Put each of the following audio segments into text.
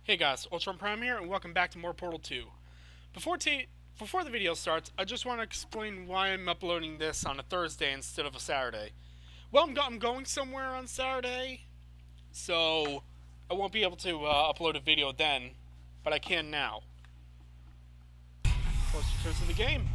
Hey guys, Ultron Prime here, and welcome back to more Portal 2. Before the video starts, I just want to explain why I'm uploading this on a Thursday instead of a Saturday. Well, I'm going somewhere on Saturday, so I won't be able to upload a video then, but I can now. Let's return to the game.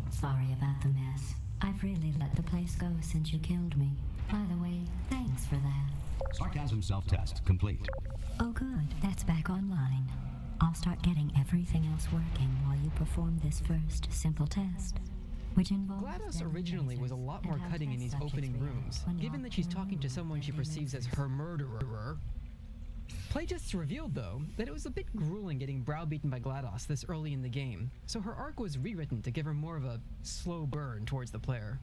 Sorry about the mess. I've really let the place go since you killed me. By the way, thanks for that. Sarcasm self-test complete. Oh good, that's back online. I'll start getting everything else working while you perform this first simple test, which involves... GLaDOS originally was a lot more cutting in these opening rooms, given that she's talking to someone she perceives as her murderer. Playtests revealed, though, that it was a bit grueling getting browbeaten by GLaDOS this early in the game, so her arc was rewritten to give her more of a slow burn towards the player.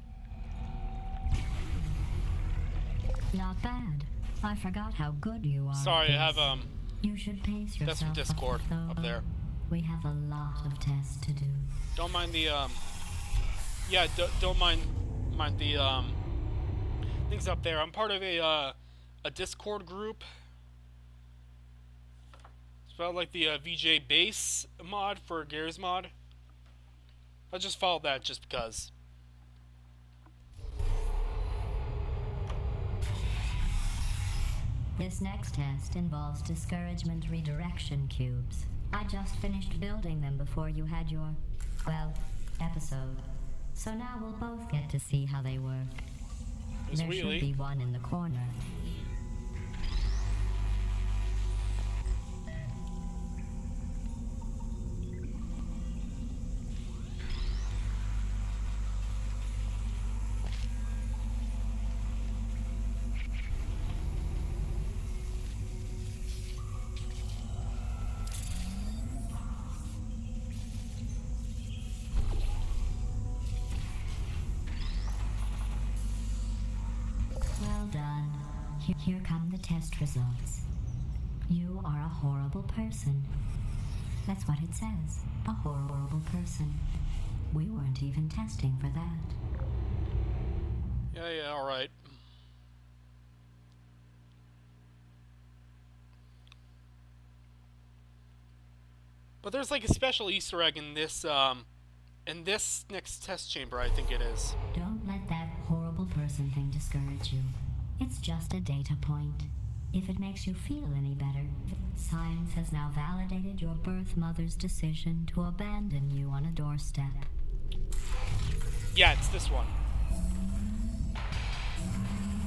Not bad. I forgot how good you are. Sorry, I have You should pace yourself. that's from Discord up there. We have a lot of tests to do. Don't mind the yeah, don't mind the things up there. I'm part of a Discord group. It's about like the VJ base mod for Gary's mod. I just followed that just because. This next test involves discouragement redirection cubes. I just finished building them before you had your, well, episode. So now we'll both get to see how they work. There should be one in the corner. Well done. Here come the test results. You are a horrible person. That's what it says. A horrible person. We weren't even testing for that. Yeah, alright. But there's like a special Easter egg in this next test chamber, I think it is. Don't let that horrible person thing discourage you. It's just a data point. If it makes you feel any better, science has now validated your birth mother's decision to abandon you on a doorstep. Yeah, it's this one.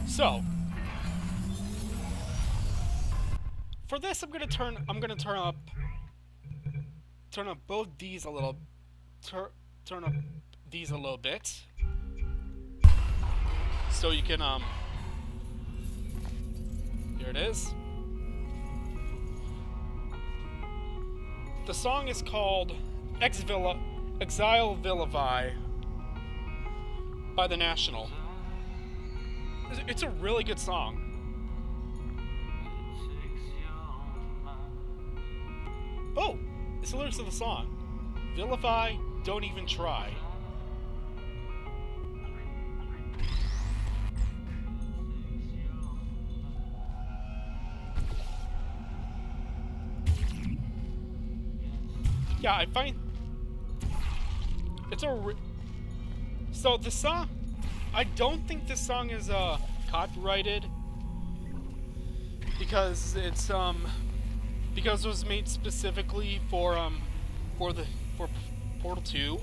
So, for this, I'm gonna turn up both these a little, turn up these a little bit, so you can here it is. The song is called Exile Vilify by The National. It's a really good song. Oh, it's the lyrics of the song. Vilify, don't even try. Yeah, I find it's so the song. I don't think this song is copyrighted because it's because it was made specifically for Portal 2.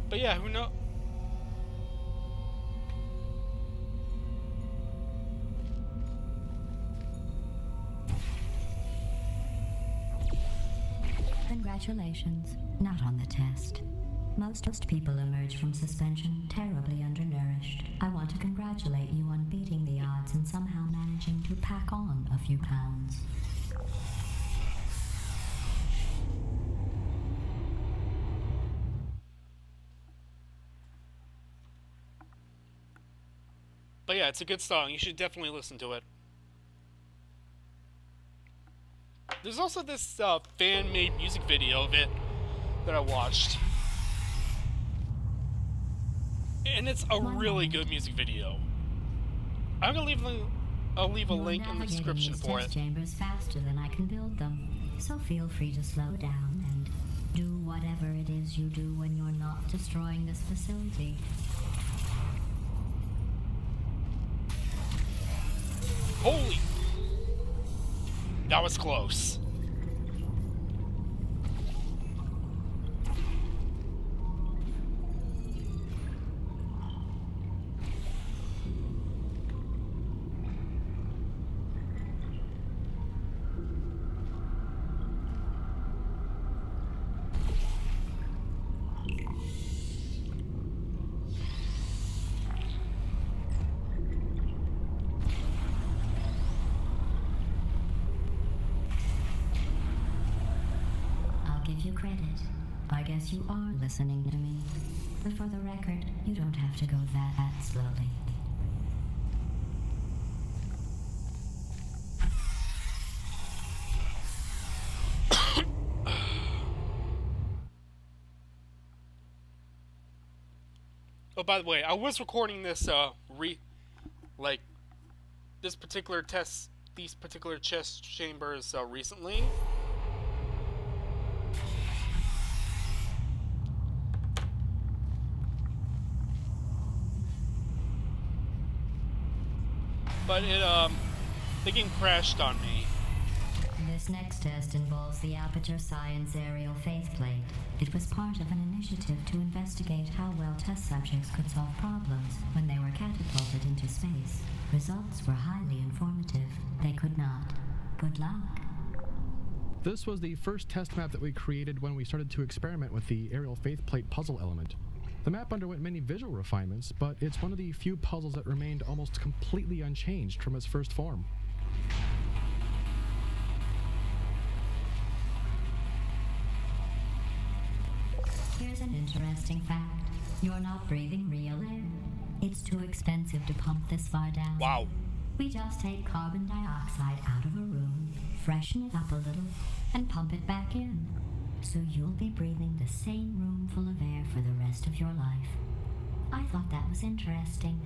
But yeah, who knows? Congratulations. Not on the test. Most people emerge from suspension terribly undernourished. I want to congratulate you on beating the odds and somehow managing to pack on a few pounds. But yeah, it's a good song. You should definitely listen to it. There's also this fan-made music video of it that I watched. And it's a really good music video. I'm gonna leave I'll leave a You're link in the navigating description these for test it. chambers faster than I can build them, so feel free to slow down and do whatever it is you do when you're not destroying this facility. Holy! That was close. Give you credit. I guess you are listening to me. But for the record, you don't have to go that slowly. Oh, by the way, I was recording this, this particular test, these particular chest chambers, recently. But the game crashed on me. This next test involves the Aperture Science Aerial Faceplate. It was part of an initiative to investigate how well test subjects could solve problems when they were catapulted into space. Results were highly informative. They could not. Good luck. This was the first test map that we created when we started to experiment with the aerial faceplate puzzle element. The map underwent many visual refinements, but it's one of the few puzzles that remained almost completely unchanged from its first form. Here's an interesting fact. You're not breathing real air. It's too expensive to pump this far down. Wow. We just take carbon dioxide out of a room, freshen it up a little, and pump it back in. So you'll be breathing the same room full of air for the rest of your life. I thought that was interesting.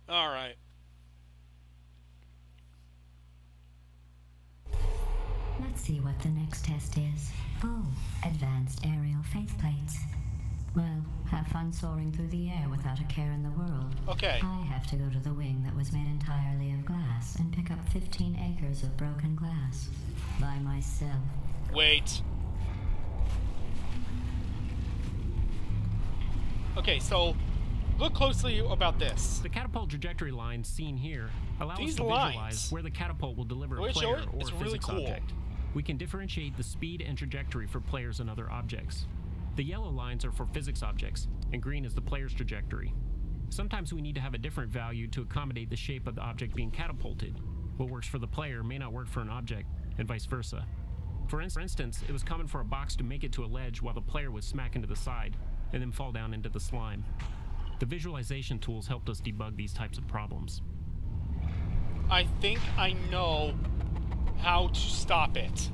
All right. Let's see what the next test is. Oh, advanced aerial faceplates. Well, have fun soaring through the air without a care in the world. Okay. I have to go to the wing that was made entirely of glass and pick up 15 acres of broken glass. By myself. Wait. Okay, so look closely about this. The catapult trajectory lines seen here allow us These to lines. visualize where the catapult will deliver a Wait, show player it? or It's a really physics cool. object. We can differentiate the speed and trajectory for players and other objects. The yellow lines are for physics objects, and green is the player's trajectory. Sometimes we need to have a different value to accommodate the shape of the object being catapulted. What works for the player may not work for an object, and vice versa. For instance, it was common for a box to make it to a ledge while the player would smack into the side, and then fall down into the slime. The visualization tools helped us debug these types of problems. I think I know how to stop it.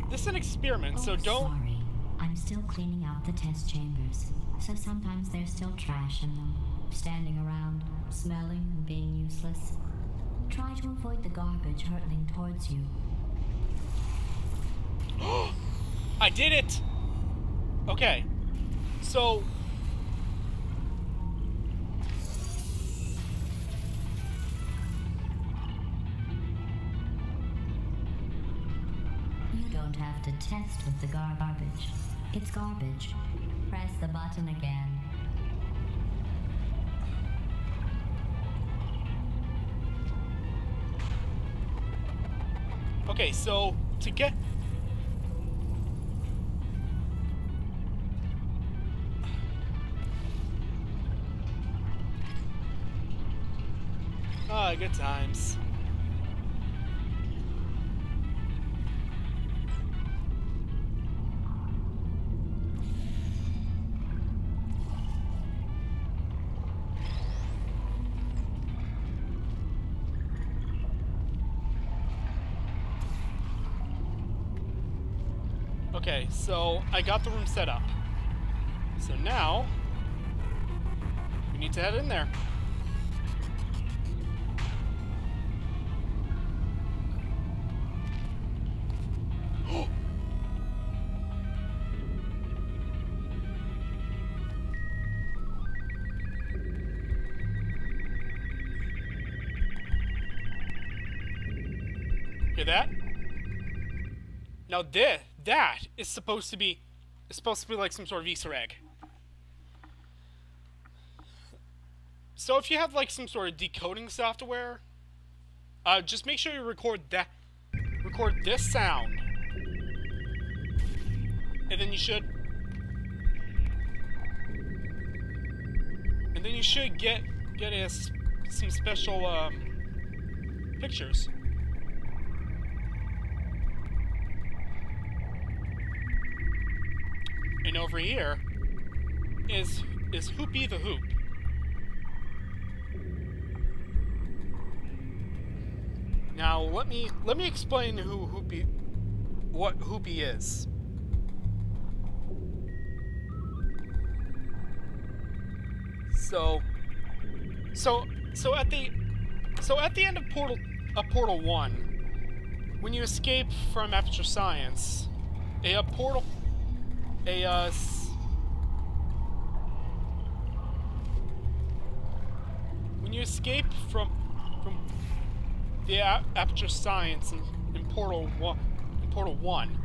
This is an experiment, so don't... Sorry. I'm still cleaning out the test chambers, so sometimes there's still trash in them, standing around, smelling and being useless. Try to avoid the garbage hurtling towards you. I did it! Okay. So... You don't have to test with the garbage. It's garbage. Press the button again. Okay, so to get... Ah, good times. Okay, so I got the room set up. So now we need to head in there. Hear that? Now that is supposed to be like some sort of Easter egg. So if you have like some sort of decoding software, just make sure you record this sound, and then you should get some special pictures. And over here is Hoopy the Hoop. Now let me explain what Hoopy is. So at the end of Portal 1, when you escape from Aperture Science, when you escape from the Aperture Science in Portal 1,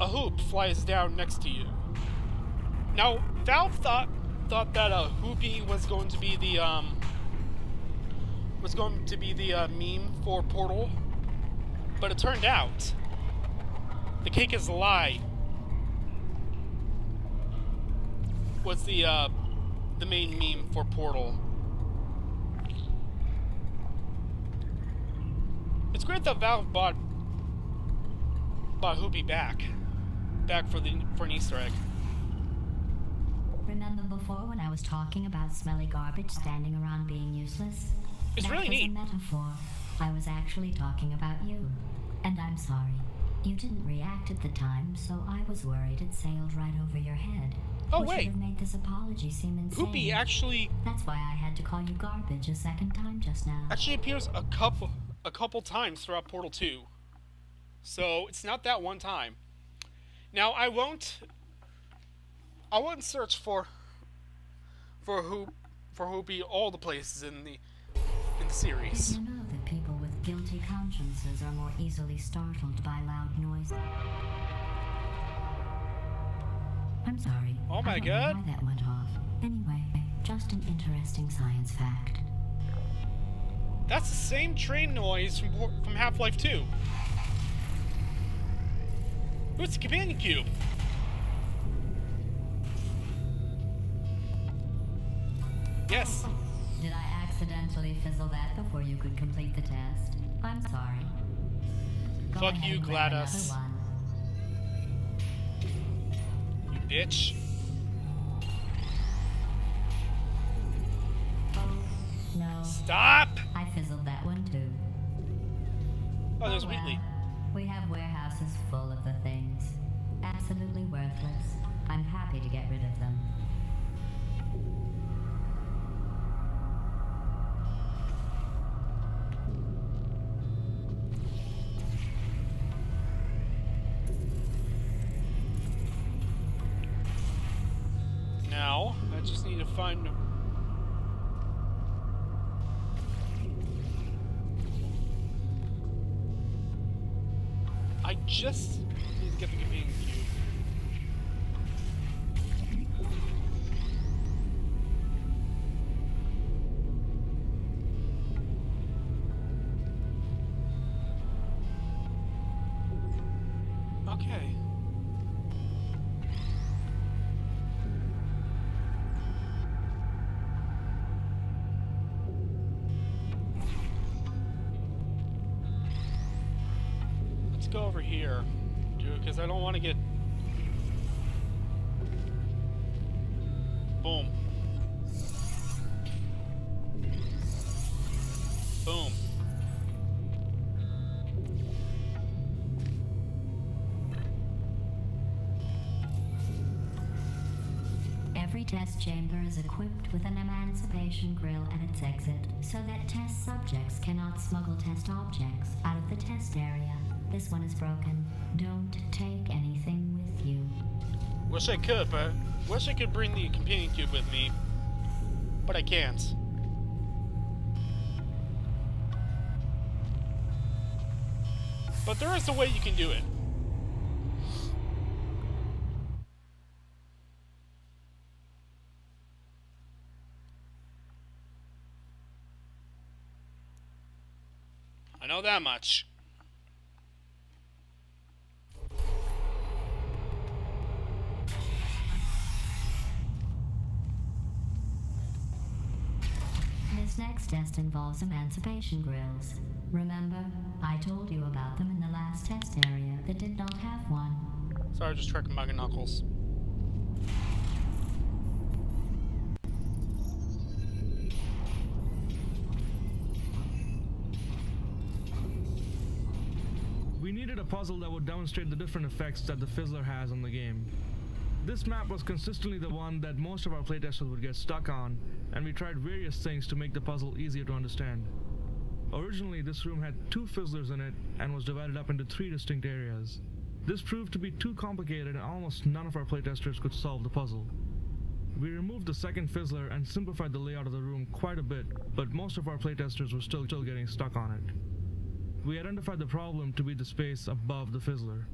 a hoop flies down next to you. Now, Valve thought that Hoopy was going to be the meme for Portal, but it turned out the cake is a lie. Was the main meme for Portal. It's great that Valve bought Hoopy back for an Easter egg. Remember before when I was talking about smelly garbage standing around being useless? It's really neat. That was a metaphor. I was actually talking about you. And I'm sorry. You didn't react at the time, so I was worried it sailed right over your head. Oh, Which wait. would have made this apology seem insane. Hoopy actually That's why I had to call you garbage a second time just now. appears a couple times throughout Portal 2. So it's not that one time. Now I won't search for Hoopy all the places in the series. Did you know that people with guilty consciences are more easily startled by loud noise? I'm sorry. Oh my I don't God. know why that went off. Anyway, just an interesting science fact. That's the same train noise from Half-Life 2. Who's the companion cube? Yes. Did I accidentally fizzle that before you could complete the test? I'm sorry. Go Fuck ahead you, and grab GLaDOS. another one. You bitch. No, Stop! I fizzled that one too. Oh, there's Well, Wheatley. we have warehouses full of the things. Absolutely worthless. I'm happy to get rid of them. Now, I just need to find... I just need to get the companion cube. Okay. Let's go over here, dude, because I don't want to get... Boom. Boom. Every test chamber is equipped with an emancipation grill at its exit, so that test subjects cannot smuggle test objects out of the test area. This one is broken. Don't take anything with you. Wish I could, but wish I could bring the companion cube with me, but I can't. But there is a way you can do it. I know that much. This next test involves emancipation grills. Remember, I told you about them in the last test area that did not have one. Sorry, just tracking Mug and Knuckles. We needed a puzzle that would demonstrate the different effects that the Fizzler has on the game. This map was consistently the one that most of our playtesters would get stuck on, and we tried various things to make the puzzle easier to understand. Originally, this room had 2 Fizzlers in it and was divided up into 3 distinct areas. This proved to be too complicated and almost none of our playtesters could solve the puzzle. We removed the second Fizzler and simplified the layout of the room quite a bit, but most of our playtesters were still getting stuck on it. We identified the problem to be the space above the Fizzler.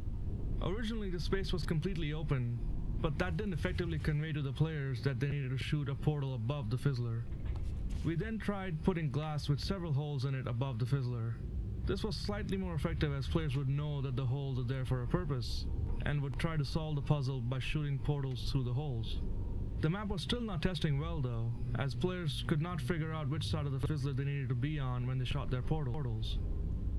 Originally, the space was completely open, but that didn't effectively convey to the players that they needed to shoot a portal above the Fizzler. We then tried putting glass with several holes in it above the Fizzler. This was slightly more effective as players would know that the holes are there for a purpose, and would try to solve the puzzle by shooting portals through the holes. The map was still not testing well though, as players could not figure out which side of the Fizzler they needed to be on when they shot their portals.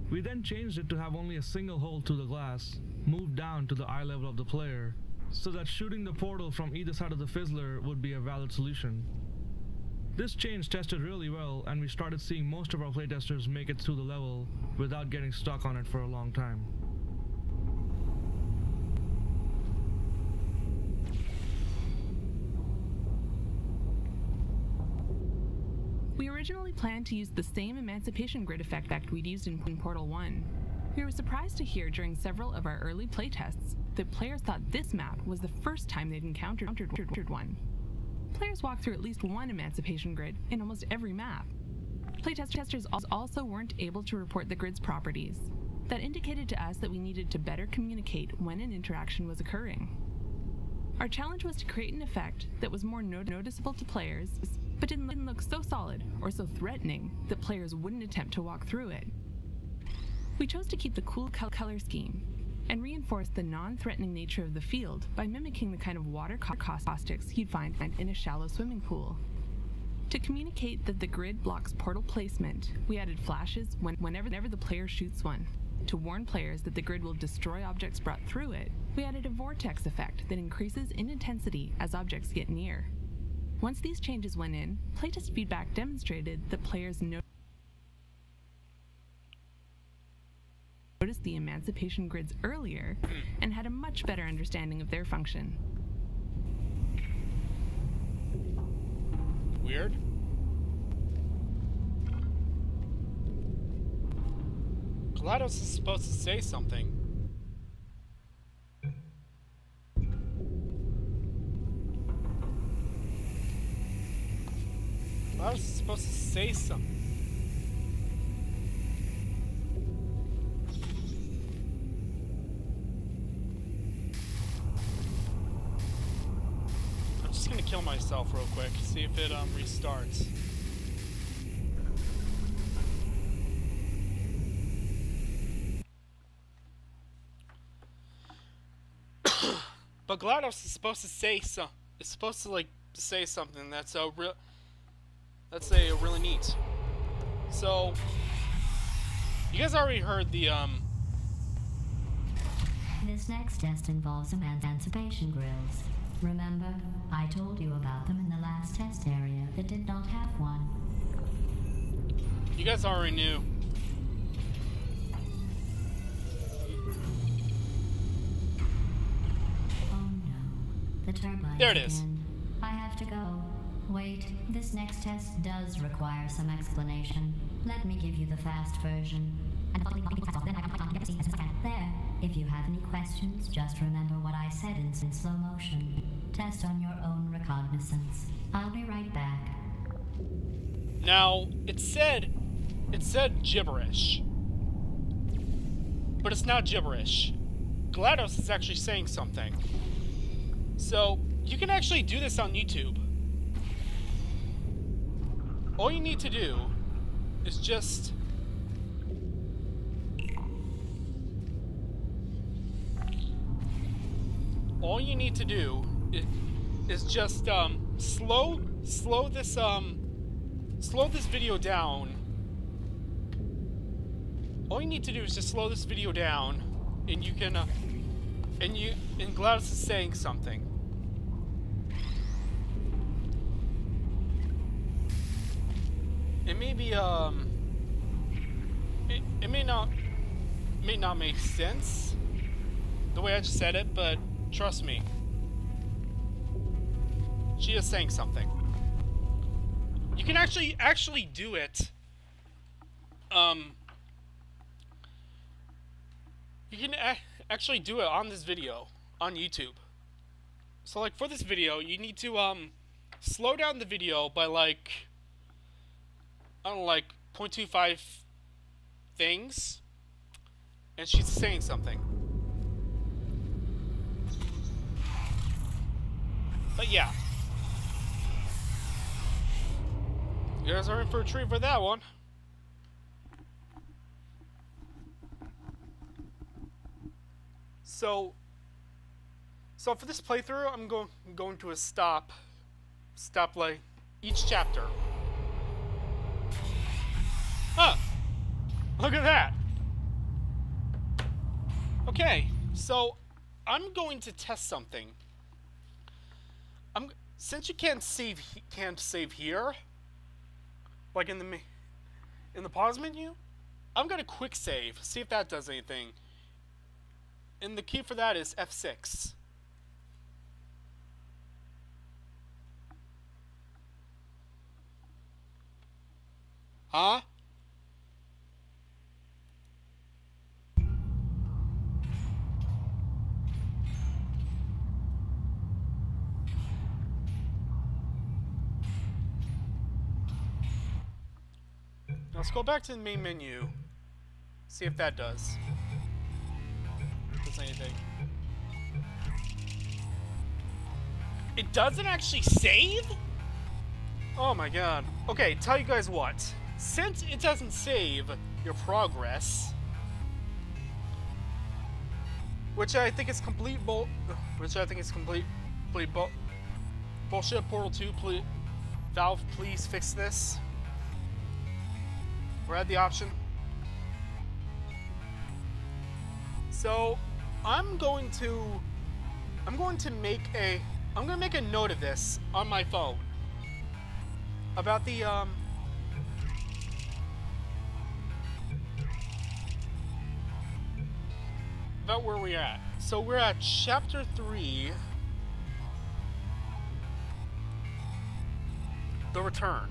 We then changed it to have only a single hole through the glass, moved down to the eye level of the player, so that shooting the portal from either side of the Fizzler would be a valid solution. This change tested really well, and we started seeing most of our playtesters make it through the level without getting stuck on it for a long time. We originally planned to use the same emancipation grid effect we'd used in Portal 1. We were surprised to hear during several of our early playtests that players thought this map was the first time they'd encountered one. Players walked through at least one emancipation grid in almost every map. Playtesters also weren't able to report the grid's properties. That indicated to us that we needed to better communicate when an interaction was occurring. Our challenge was to create an effect that was more noticeable to players, but didn't look so solid or so threatening that players wouldn't attempt to walk through it. We chose to keep the cool color scheme and reinforce the non-threatening nature of the field by mimicking the kind of water caustics you'd find in a shallow swimming pool. To communicate that the grid blocks portal placement, we added flashes whenever the player shoots one. To warn players that the grid will destroy objects brought through it, we added a vortex effect that increases in intensity as objects get near. Once these changes went in, playtest feedback demonstrated that players noticed the emancipation grids earlier and had a much better understanding of their function. Weird. GLaDOS is supposed to say something. GLaDOS is supposed to say something. I'm just gonna kill myself real quick, see if it restarts. But GLaDOS is supposed to say something. It's supposed to say something that's really neat. So you guys already heard the This next test involves emancipation grills. Remember, I told you about them in the last test area that did not have one. You guys already knew. Oh no, the turbines There it is. again. I have Wait, this next test does require some explanation. Let me give you the fast version. There. If you have any questions, just remember what I said in slow motion. Test on your own recognizance. I'll be right back. Now, it said gibberish. But it's not gibberish. GLaDOS is actually saying something. So, you can actually do this on YouTube. All you need to do is just... All you need to do is just slow this video down. All you need to do is just slow this video down, and you can and GLaDOS is saying something. It may be it may not make sense the way I just said it, but trust me, she is saying something. You can actually do it. You can actually do it on this video on YouTube. So, like, for this video, you need to slow down the video by, like, I don't know, like 0.25 things, and she's saying something. But yeah, you guys are in for a treat for that one. So for this playthrough, I'm going to stop like each chapter. Huh! Look at that. Okay, so I'm going to test something. Since you can't save here, like in the pause menu, I'm gonna quick save, see if that does anything. And the key for that is F6. Huh? Let's go back to the main menu. See if that does anything. It doesn't actually save? Oh my god. Okay, tell you guys what. Since it doesn't save your progress, which I think is complete bullshit. Portal 2, please, Valve, please fix this. We're at the option. So I'm going to make a note of this on my phone about the about where we're at. So we're at chapter 3, The Return.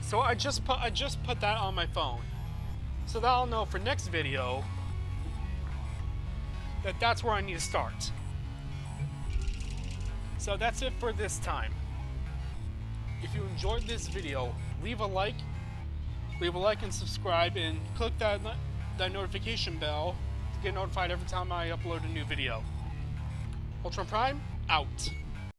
So I just put that on my phone, so that I'll know for next video that's where I need to start. So that's it for this time. If you enjoyed this video, leave a like and subscribe, and click that notification bell to get notified every time I upload a new video. Ultron Prime, out.